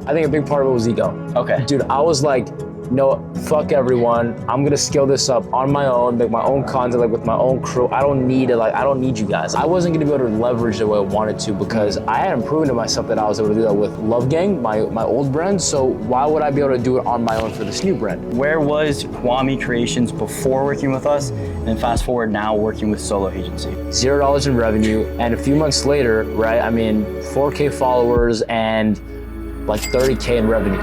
I think a big part of it was ego. Okay. Dude, I was like, no, fuck everyone. I'm gonna scale this up on my own, make my own content, like with my own crew. I don't need it, I don't need you guys. I wasn't gonna be able to leverage the way I wanted to because I hadn't proven to myself that I was able to do that with Love Gang, my old brand. So why would I be able to do it on my own for this new brand? Where was Kwame Creations before working with us? And then fast forward now working with Solo Agency. $0 in revenue, and a few months later, right, 4K followers and like 30K in revenue.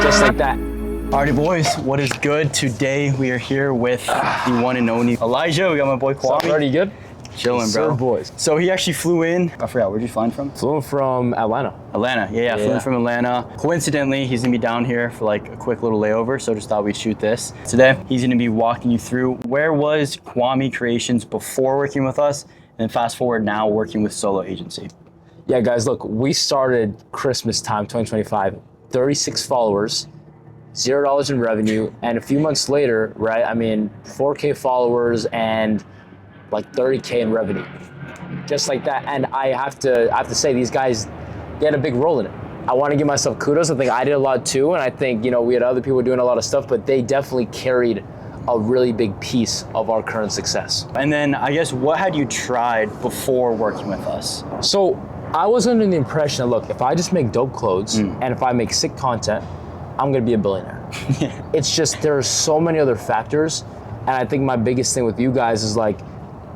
Just like that. Alrighty boys, what is good? Today we are here with the one and only Elijah. We got my boy Kwame. Already good? Chilling, bro. Sir, boys. So he actually flew in. I forgot, where'd you fly in from? Flew from Atlanta. Atlanta, yeah, flew in from Atlanta. Coincidentally, he's gonna be down here for like a quick little layover, so just thought we'd shoot this. Today, he's gonna be walking you through where was Kwame Creations before working with us, and then fast forward now working with Solo Agency. Yeah, guys, look, we started Christmas time, 2025, 36 followers, $0 in revenue, and a few months later, right, 4K followers and like 30K in revenue. Just like that. And I have to say, these guys, they had a big role in it. I want to give myself kudos. I think I did a lot too, and I think, we had other people doing a lot of stuff, but they definitely carried a really big piece of our current success. And then I guess what had you tried before working with us? So I was under the impression that, look, if I just make dope clothes and if I make sick content, I'm gonna be a billionaire. It's just, there are so many other factors. And I think my biggest thing with you guys is like,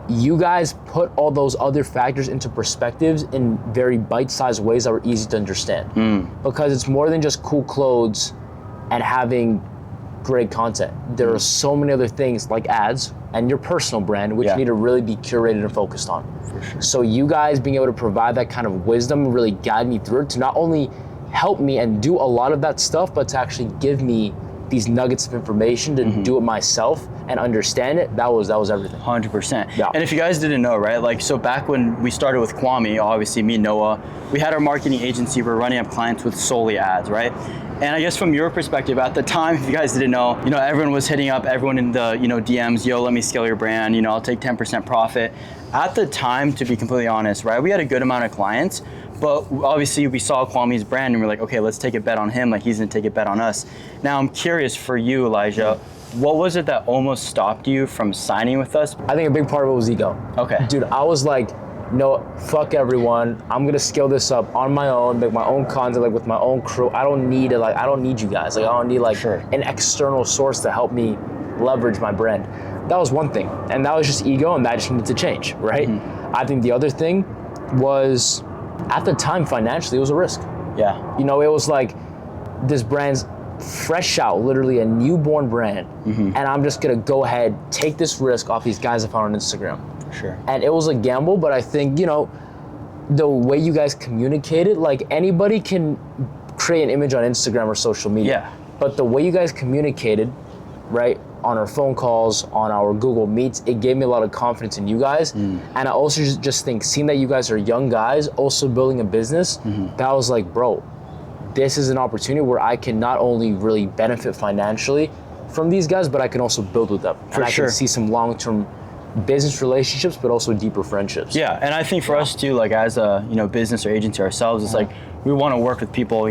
you guys put all those other factors into perspectives in very bite-sized ways that were easy to understand. Because it's more than just cool clothes and having great content. There are so many other things like ads and your personal brand, which need to really be curated and focused on. For sure. So you guys being able to provide that kind of wisdom really guide me through it to not only help me and do a lot of that stuff, but to actually give me these nuggets of information to do it myself and understand it. That was everything. 100%. Yeah. And if you guys didn't know, right, like, so back when we started with Kwame, obviously me and Noah, we had our marketing agency, we're running up clients with solely ads, right? And I guess from your perspective at the time, if you guys didn't know, everyone was hitting up everyone in the, DMs, yo, let me scale your brand, I'll take 10% profit. At the time, to be completely honest, right, we had a good amount of clients, but obviously we saw Kwame's brand and we're like, okay, let's take a bet on him, like he's gonna take a bet on us. Now I'm curious for you, Elijah, what was it that almost stopped you from signing with us? I think a big part of it was ego. Okay. Dude, I was like, no, fuck everyone. I'm gonna scale this up on my own, make my own content, like with my own crew. I don't need it, I don't need you guys. I don't need an external source to help me leverage my brand. That was one thing, and that was just ego, and that just needed to change, right? I think the other thing was, at the time, financially, it was a risk. Yeah. It was like, this brand's fresh out, literally a newborn brand, and I'm just gonna go ahead, take this risk off these guys I found on Instagram. For sure. And it was a gamble, but I think, the way you guys communicated, like anybody can create an image on Instagram or social media. Yeah. But the way you guys communicated, right, on our phone calls, on our Google Meets, it gave me a lot of confidence in you guys. And I also just think, seeing that you guys are young guys, also building a business, that was like, bro, this is an opportunity where I can not only really benefit financially from these guys, but I can also build with them. For and sure. I can see some long-term business relationships, but also deeper friendships. Yeah, and I think for us too, like as a business or agency ourselves, it's like we want to work with people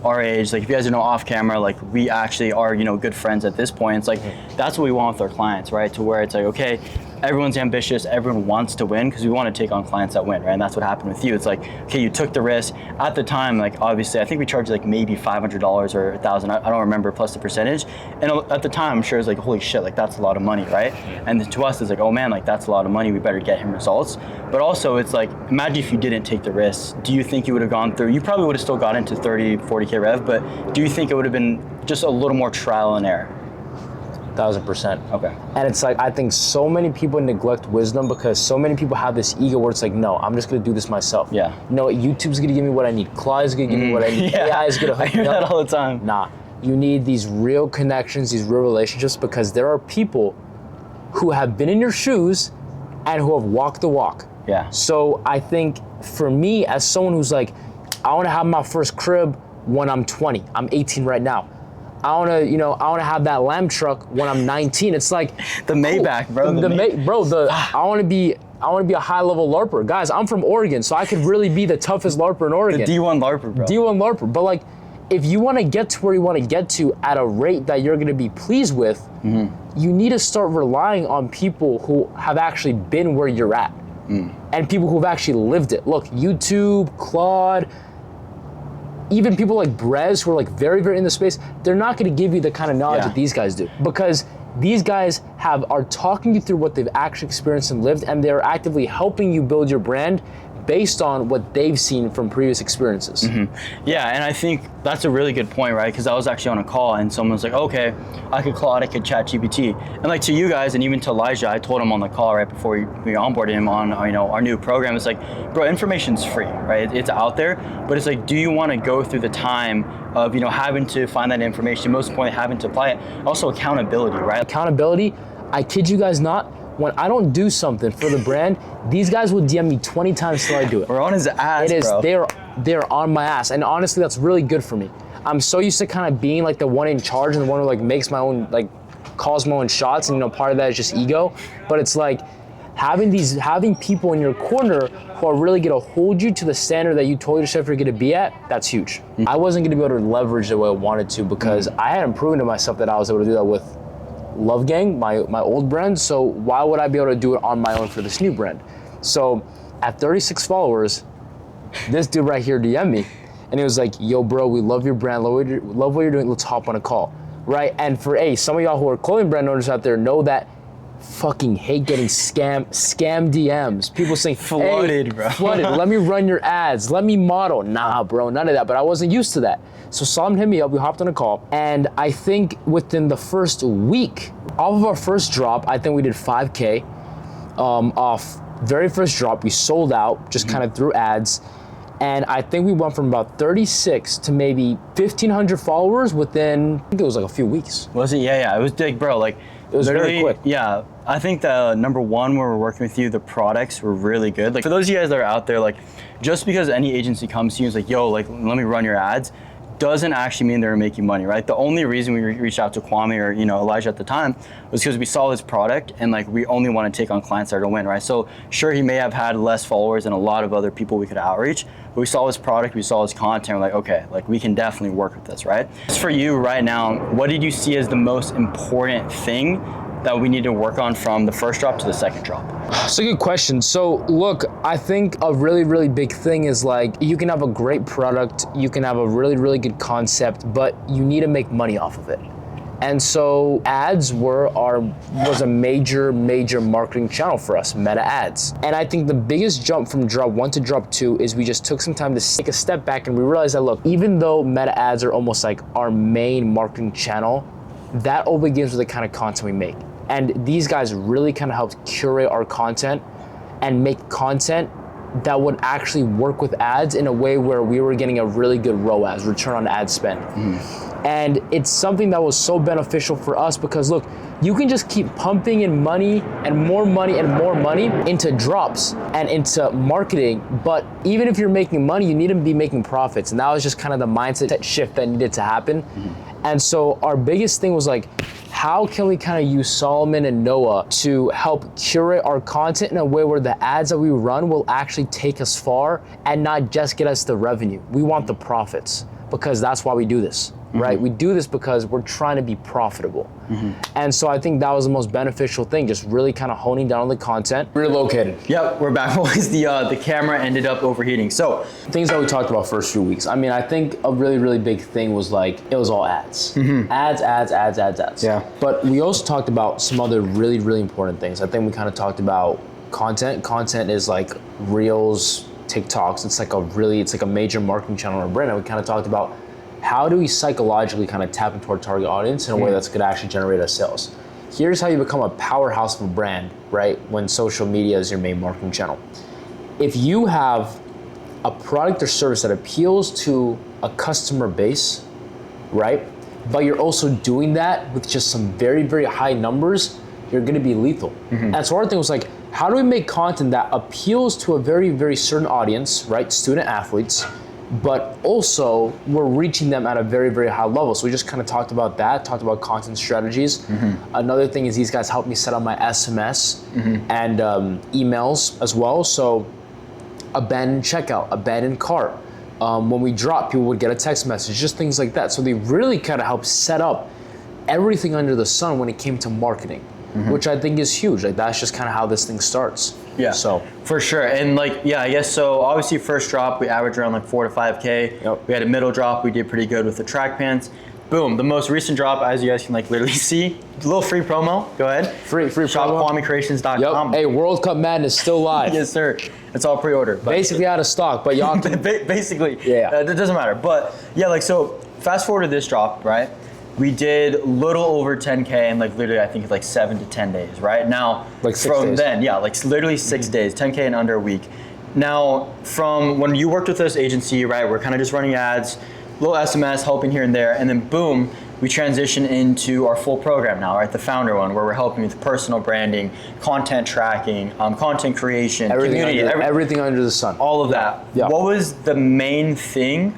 our age. Like if you guys know off camera, like we actually are good friends at this point. It's like that's what we want with our clients, right? To where it's like, okay, everyone's ambitious, everyone wants to win because we want to take on clients that win, right? And that's what happened with you. It's like, okay, you took the risk. At the time, like obviously, I think we charged like maybe $500 or $1,000, I don't remember, plus the percentage. And at the time, I'm sure it's like, holy shit, like that's a lot of money, right? And to us, it's like, oh man, like that's a lot of money, we better get him results. But also it's like, imagine if you didn't take the risk, do you think you would have gone through, you probably would have still got into 30, 40K rev, but do you think it would have been just a little more trial and error? 1,000%. Okay. And it's like, I think so many people neglect wisdom because so many people have this ego where it's like, no, I'm just gonna do this myself. Yeah. YouTube's gonna give me what I need. Clyde's gonna give me what I need. AI is gonna hook I hear me that up. all the time. Nah, you need these real connections, these real relationships, because there are people who have been in your shoes and who have walked the walk. Yeah. So I think for me, as someone who's like, I wanna have my first crib when I'm 20. I'm 18 right now. I wanna have that lamb truck when I'm 19. It's like the Maybach, bro. I wanna be a high level LARPer. Guys, I'm from Oregon, so I could really be the toughest LARPer in Oregon. The D1 LARPer, bro. D1 LARPer, but like, if you want to get to where you want to get to at a rate that you're going to be pleased with, you need to start relying on people who have actually been where you're at and people who've actually lived it. Look, YouTube, Claude, even people like Brez who are like very, very in the space, they're not going to give you the kind of knowledge that these guys do, because these guys are talking you through what they've actually experienced and lived, and they're actively helping you build your brand based on what they've seen from previous experiences. Yeah, and I think that's a really good point, right? Because I was actually on a call and someone was like, okay, I could Claude, I could ChatGPT. And like to you guys and even to Elijah, I told him on the call right before we onboarded him on our new program, it's like, bro, information's free, right? It's out there, but it's like, do you want to go through the time of having to find that information, most importantly, having to apply it? Also accountability, right? Accountability, I kid you guys not, when I don't do something for the brand, these guys will DM me 20 times till I do it. We're on his ass, bro. They're on my ass, and honestly, that's really good for me. I'm so used to kind of being like the one in charge and the one who like makes my own, like calls my own shots, and part of that is just ego. But it's like having people in your corner who are really gonna hold you to the standard that you told yourself you're gonna be at, that's huge. I wasn't gonna be able to leverage the way I wanted to because I hadn't proven to myself that I was able to do that with Love Gang, my old brand, so why would I be able to do it on my own for this new brand? So at 36 followers, this dude right here DM'd me, and he was like, yo bro, we love your brand, love what you're doing, let's hop on a call, right? And for some of y'all who are clothing brand owners out there know that fucking hate getting scam DMs. People saying, flooded, bro. Flooded, let me run your ads, let me model. Nah, bro, none of that, but I wasn't used to that. So Solomon hit me up, we hopped on a call, and I think within the first week, off of our first drop, I think we did 5K off very first drop. We sold out, just kind of through ads, and I think we went from about 36 to maybe 1,500 followers within, I think it was like a few weeks. Was it? Yeah. It was like, bro, like, it was very quick. Yeah, I think the number one when we're working with you, the products were really good. Like for those of you guys that are out there, like just because any agency comes to you and is like, yo, like let me run your ads, doesn't actually mean they're making money, right? The only reason we reached out to Kwame or Elijah at the time was because we saw his product and like we only want to take on clients that are gonna win, right? So sure, he may have had less followers than a lot of other people we could outreach, but we saw his product, we saw his content, we're like, okay, like we can definitely work with this, right? Just for you right now, what did you see as the most important thing that we need to work on from the first drop to the second drop? It's a good question. So look, I think a really, really big thing is like, you can have a great product, you can have a really, really good concept, but you need to make money off of it. And so ads was a major, major marketing channel for us, Meta ads. And I think the biggest jump from drop 1 to drop 2 is we just took some time to take a step back and we realized that, look, even though Meta ads are almost like our main marketing channel, that all begins with the kind of content we make. And these guys really kind of helped curate our content and make content that would actually work with ads in a way where we were getting a really good ROAS, return on ad spend. And it's something that was so beneficial for us because look, you can just keep pumping in money and more money and more money into drops and into marketing, but even if you're making money, you need to be making profits. And that was just kind of the mindset shift that needed to happen. And so our biggest thing was like, how can we kind of use Solomon and Noah to help curate our content in a way where the ads that we run will actually take us far and not just get us the revenue. We want the profits because that's why we do this, right? We do this because we're trying to be profitable. And so I think that was the most beneficial thing, just really kind of honing down on the content. We're located. Yep, we're back. Boys, the camera ended up overheating. So things that we talked about first few weeks. I mean, I think a really, really big thing was like, it was all ads. Ads. Yeah. But we also talked about some other really, really important things. I think we kind of talked about content. Content is like Reels, TikToks. It's like a major marketing channel or brand. And we kind of talked about how do we psychologically kind of tap into our target audience in a way that's going to actually generate us sales. Here's how you become a powerhouse of a brand, right? When social media is your main marketing channel. If you have a product or service that appeals to a customer base, right? But you're also doing that with just some very, very high numbers, you're going to be lethal. And so our thing was like, how do we make content that appeals to a very, very certain audience, right? Student athletes, but also we're reaching them at a very, very high level. So we just kind of talked about that, talked about content strategies. Another thing is these guys helped me set up my SMS and emails as well. So abandoned checkout, abandoned cart, When we drop, people would get a text message, just things like that. So they really kind of helped set up everything under the sun when it came to marketing, which I think is huge. Like that's just kind of how this thing starts. Yeah, So for sure. And like, yeah, I guess so. Obviously, first drop we averaged around like 4 to 5K. Yep. We had a middle drop. We did pretty good with the track pants. Boom. The most recent drop, as you guys can like literally see, a little free promo. Go ahead. free promo. ShopKwameCreations.com. Yep. Hey, World Cup Madness still live. Yes, sir. It's all pre-order. But Basically out of stock, but y'all can. basically, Yeah. It doesn't matter. But yeah, like so. Fast forward to this drop, right? We did little over 10K in like literally I think like 7 to 10 days, right? Now Like 6 from days. then, yeah, like literally 6 days, 10K in under a week. Now from when you worked with this agency, right? We're kind of just running ads, little SMS, helping here and there, and then boom, we transition into our full program now, right? The founder one, where we're helping with personal branding, content tracking, content creation, community, Everything under the sun. all of that. Yeah. What was the main thing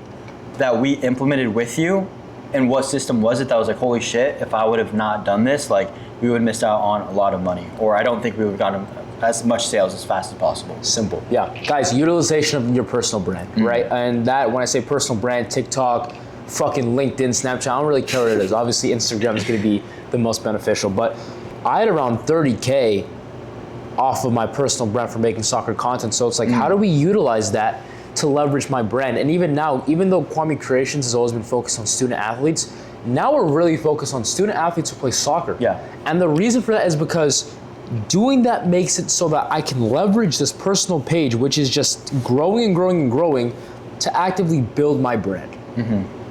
that we implemented with you, and what system was it that was like, holy shit, if I would have not done this, like we would have missed out on a lot of money, or I don't think we would have gotten as much sales as fast as possible. Simple. Yeah. Guys, utilization of your personal brand, right? And that, when I say personal brand, TikTok, fucking LinkedIn, Snapchat, I don't really care what it is. Obviously, Instagram is going to be the most beneficial, but I had around 30K off of my personal brand for making soccer content. So it's like, how do we utilize that to leverage my brand? And even now, even though Kwame Creations has always been focused on student athletes, now we're really focused on student athletes who play soccer. Yeah. And the reason for that is because doing that makes it so that I can leverage this personal page, which is just growing and growing and growing, to actively build my brand.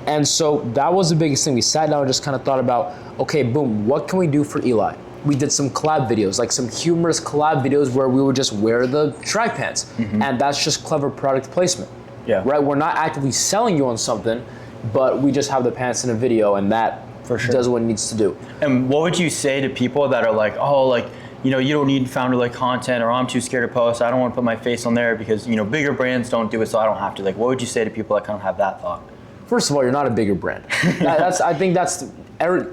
And so that was the biggest thing. We sat down and just kind of thought about, okay, boom, what can we do for Eli? We did some collab videos, like some humorous collab videos where we would just wear the track pants. And that's just clever product placement. Yeah. Right? We're not actively selling you on something, but we just have the pants in a video, and that For sure. does what it needs to do. And what would you say to people that are like, oh, like, you know, you don't need founder-like content, or I'm too scared to post, I don't want to put my face on there because, you know, bigger brands don't do it, so I don't have to. Like, what would you say to people that kind of have that thought? First of all, you're not a bigger brand. I think that's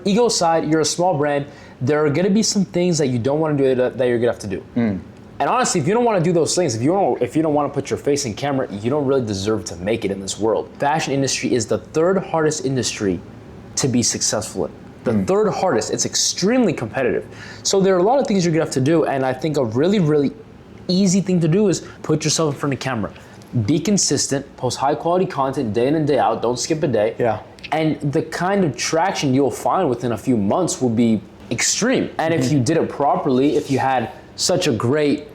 ego aside. You're a small brand. There are going to be some things that you don't want to do that you're going to have to do. And honestly, if you don't want to do those things, if you don't want to put your face in camera, you don't really deserve to make it in this world. Fashion industry is the third hardest industry to be successful in. The third hardest. It's extremely competitive. So there are a lot of things you're going to have to do. And I think a really, really easy thing to do is put yourself in front of camera. Be consistent, post high quality content day in and day out, don't skip a day. Yeah. And the kind of traction you'll find within a few months will be extreme. And if you did it properly, if you had such a great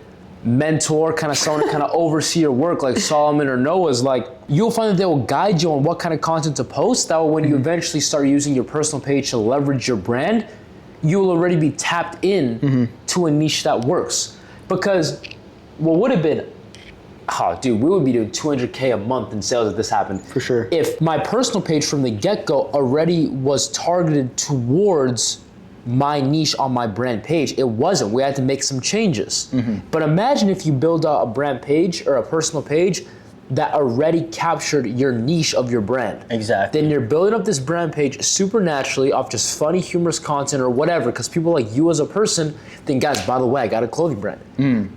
mentor, kind of someone to kind of oversee your work like Solomon or Noah's, like you'll find that they will guide you on what kind of content to post. That way when you eventually start using your personal page to leverage your brand, you will already be tapped in to a niche that works. Because what would have been, oh, dude, we would be doing 200K a month in sales if this happened. For sure. If my personal page from the get-go already was targeted towards my niche on my brand page. It wasn't. We had to make some changes. But imagine if you build a brand page or a personal page that already captured your niche of your brand. Exactly. Then you're building up this brand page supernaturally off just funny, humorous content or whatever, because people like you as a person think, guys, by the way, I got a clothing brand.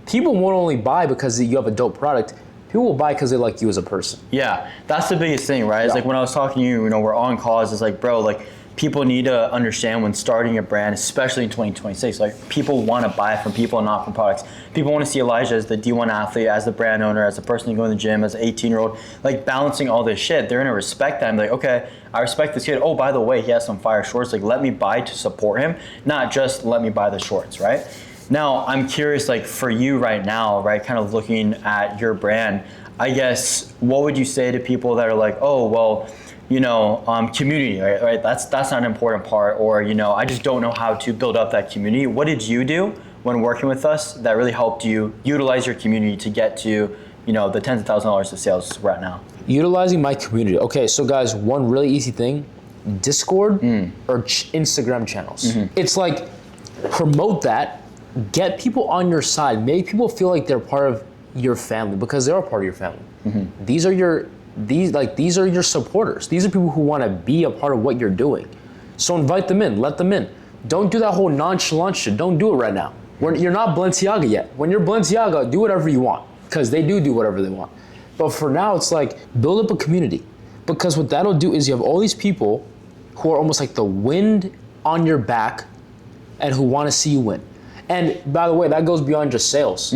People won't only buy because you have a dope product. People will buy because they like you as a person. Yeah, that's the biggest thing, right? It's like when I was talking to you, you know, we're on calls, it's like, bro, like, people need to understand when starting a brand, especially in 2026, like people want to buy from people and not from products. People want to see Elijah as the D1 athlete, as the brand owner, as the person who go to the gym, as an 18-year-old, like balancing all this shit. They're going to respect that. I'm like, okay, I respect this kid. Oh, by the way, he has some fire shorts. Like, let me buy to support him, not just let me buy the shorts, right? Now, I'm curious, like for you right now, right, kind of looking at your brand, I guess, what would you say to people that are like, oh, well, you know, community, right? That's not an important part, or, you know, I just don't know how to build up that community. What did you do when working with us that really helped you utilize your community to get to, you know, the tens of thousands of dollars of sales right now? Utilizing my community. Okay, so guys, one really easy thing, Discord or Instagram channels. It's like, promote that, get people on your side, make people feel like they're part of your family, because they are part of your family. These are your supporters. These are people who want to be a part of what you're doing. So invite them in, let them in. Don't do that whole nonchalant shit. Don't do it right now. You're not Balenciaga yet. When you're Balenciaga, do whatever you want, because they do whatever they want. But for now, it's like build up a community, because what that'll do is you have all these people who are almost like the wind on your back and who want to see you win. And by the way, that goes beyond just sales.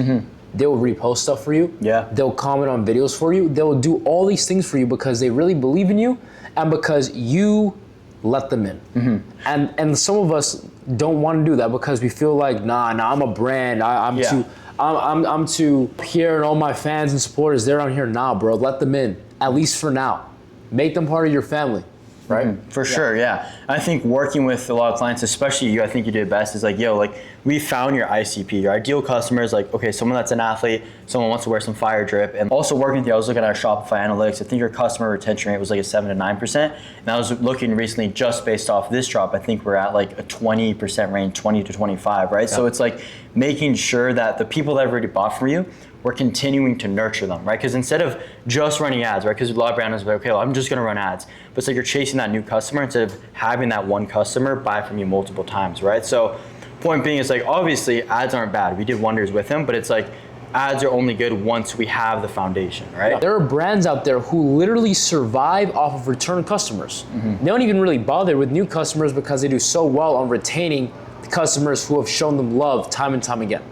They will repost stuff for you. Yeah. They'll comment on videos for you. They'll do all these things for you because they really believe in you and because you let them in. And some of us don't want to do that because we feel like, nah, I'm a brand. I'm too here, and all my fans and supporters, they're on here. Nah, bro, let them in, at least for now. Make them part of your family. Right? For sure, yeah. I think working with a lot of clients, especially you, I think you did best, is like, yo, like we found your ICP, your ideal customer is like, okay, someone that's an athlete, someone wants to wear some fire drip. And also working with you, I was looking at our Shopify analytics. I think your customer retention rate was like a 7 to 9%. And I was looking recently just based off this drop, I think we're at like a 20% range, 20 to 25, right? Yeah. So it's like making sure that the people that have already bought from you, we're continuing to nurture them, right? Because instead of just running ads, right? Because a lot of brands are like, okay, well, I'm just gonna run ads. But it's like you're chasing that new customer instead of having that one customer buy from you multiple times, right? So point being is like, obviously ads aren't bad. We did wonders with them, but it's like ads are only good once we have the foundation, right? There are brands out there who literally survive off of return customers. They don't even really bother with new customers because they do so well on retaining the customers who have shown them love time and time again.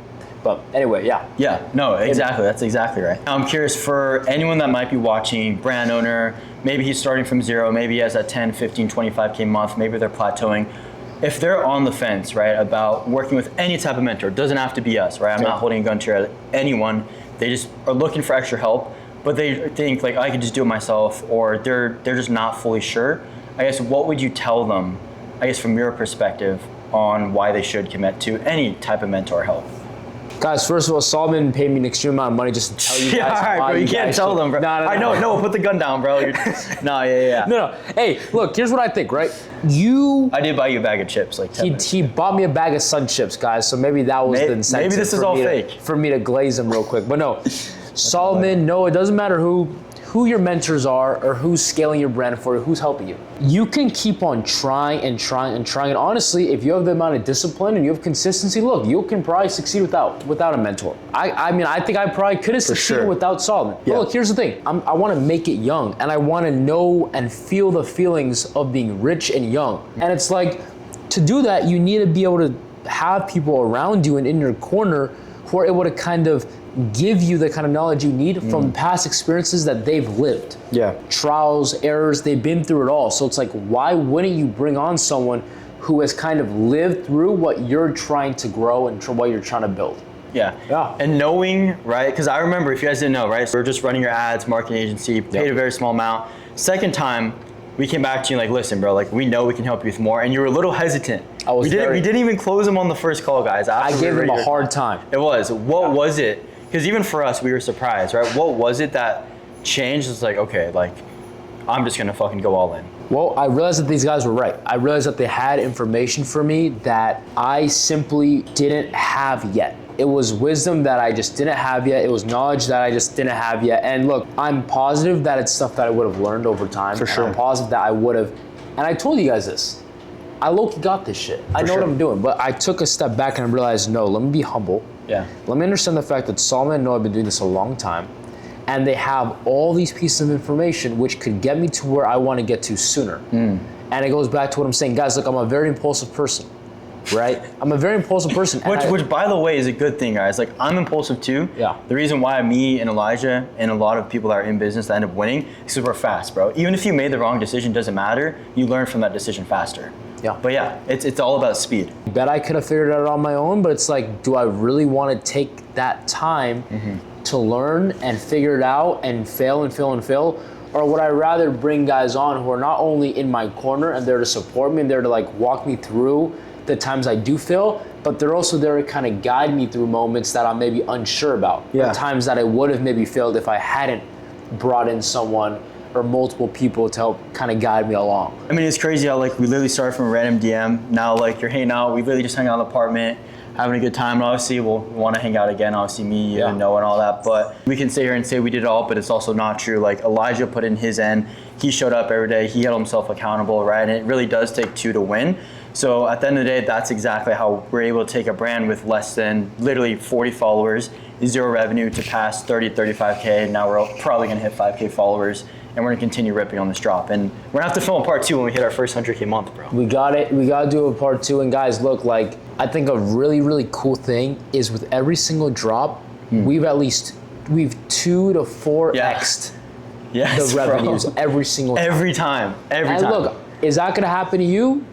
But anyway, yeah. Yeah, no, exactly. That's exactly right. I'm curious for anyone that might be watching, brand owner, maybe he's starting from zero, maybe he has a 10, 15, 25K month, maybe they're plateauing. If they're on the fence, right, about working with any type of mentor, it doesn't have to be us, right? I'm not holding a gun to anyone. They just are looking for extra help, but they think like, I could just do it myself, or they're just not fully sure. I guess, what would you tell them, I guess from your perspective, on why they should commit to any type of mentor help? Guys, first of all, Solomon paid me an extreme amount of money just to tell you guys. Yeah, all right, bro. You can't tell them, bro. No. I know. No, put the gun down, bro. Yeah. No. Hey, look. Here's what I think. Right? I did buy you a bag of chips, like 10 minutes he bought me a bag of Sun chips, guys. So maybe that was the incentive. Maybe this is all fake for me to glaze them real quick. But no, Solomon. No, it doesn't matter who your mentors are or who's scaling your brand for you, who's helping you. You can keep on trying and trying and trying. And honestly, if you have the amount of discipline and you have consistency, look, you can probably succeed without a mentor. I mean, I think I probably could have succeeded without Solomon. Yeah. But look, here's the thing. I want to make it young, and I want to know and feel the feelings of being rich and young. And it's like, to do that, you need to be able to have people around you and in your corner who are able to kind of give you the kind of knowledge you need from past experiences that they've lived. Yeah. Trials, errors, they've been through it all. So it's like, why wouldn't you bring on someone who has kind of lived through what you're trying to grow and what you're trying to build? Yeah. And knowing, right? Because I remember, if you guys didn't know, right? So we're just running your ads, marketing agency, paid a very small amount. Second time, we came back to you like, listen, bro, like we know we can help you with more, and you were a little hesitant. We didn't even close them on the first call, guys. I gave them a hard time. It was. What was it? Because even for us, we were surprised, right? What was it that changed? It's like, okay, like I'm just gonna fucking go all in. Well, I realized that these guys were right. I realized that they had information for me that I simply didn't have yet. It was wisdom that I just didn't have yet. It was knowledge that I just didn't have yet. And look, I'm positive that it's stuff that I would have learned over time. For sure. I'm positive that I would have, and I told you guys this, I low-key got this shit. I know what I'm doing, but I took a step back and I realized, no, let me be humble. Yeah. Let me understand the fact that Solomon and Noah have been doing this a long time, and they have all these pieces of information which could get me to where I want to get to sooner. And it goes back to what I'm saying. Guys, look, I'm a very impulsive person, right? I'm a very impulsive person. Which, by the way, is a good thing, guys. Like, I'm impulsive too. Yeah. The reason why me and Elijah and a lot of people that are in business that end up winning is because we're fast, bro. Even if you made the wrong decision, doesn't matter. You learn from that decision faster. Yeah. But yeah, it's all about speed. I bet I could have figured it out on my own, but it's like, do I really want to take that time to learn and figure it out and fail and fail and fail? Or would I rather bring guys on who are not only in my corner and there to support me and there to like walk me through the times I do fail, but they're also there to kind of guide me through moments that I'm maybe unsure about. Yeah. Or times that I would have maybe failed if I hadn't brought in someone or multiple people to help kind of guide me along. I mean, it's crazy how like we literally started from a random DM. Now like you're hanging out. We literally just hung out in the apartment, having a good time. And obviously we'll want to hang out again. Obviously me, you and Noah and all that. But we can sit here and say we did it all, but it's also not true. Like Elijah put in his end. He showed up every day. He held himself accountable, right? And it really does take two to win. So at the end of the day, that's exactly how we're able to take a brand with less than literally 40 followers, 0 revenue to pass 30, 35K. Now we're probably gonna hit 5K followers, and we're gonna continue ripping on this drop. And we're gonna have to film a part 2 when we hit our first 100K month, bro. We got it. We got to do a part 2. And guys, look, like, I think a really, really cool thing is with every single drop, we've 2 to 4x'd the revenues every single time. Every time. And look, is that going to happen to you?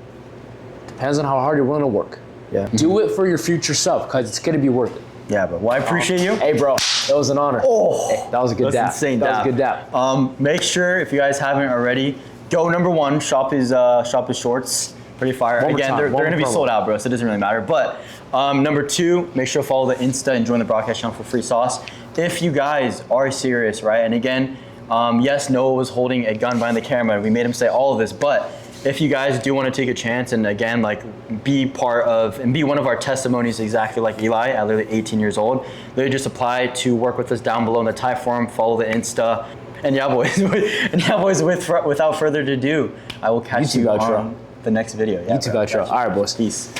Depends on how hard you're willing to work. Yeah. Do it for your future self, because it's going to be worth it. Yeah, bro. Well, I appreciate you. Hey, bro. That was an honor. Oh, hey, that was a good dap. Insane that was a good dap. Make sure, if you guys haven't already, go number 1, shop his shorts. Pretty fire. Again, they're going to be sold out, bro, so it doesn't really matter. But number 2, make sure to follow the Insta and join the broadcast channel for free sauce. If you guys are serious, right? And again, yes, Noah was holding a gun behind the camera. We made him say all of this, but if you guys do want to take a chance and again, like be part of and be one of our testimonies exactly like Eli at literally 18 years old, literally just apply to work with us down below in the type form, follow the Insta. And yeah, boys, without further ado, I will catch you on the next video. Yeah, YouTube outro. All right, boys. Peace.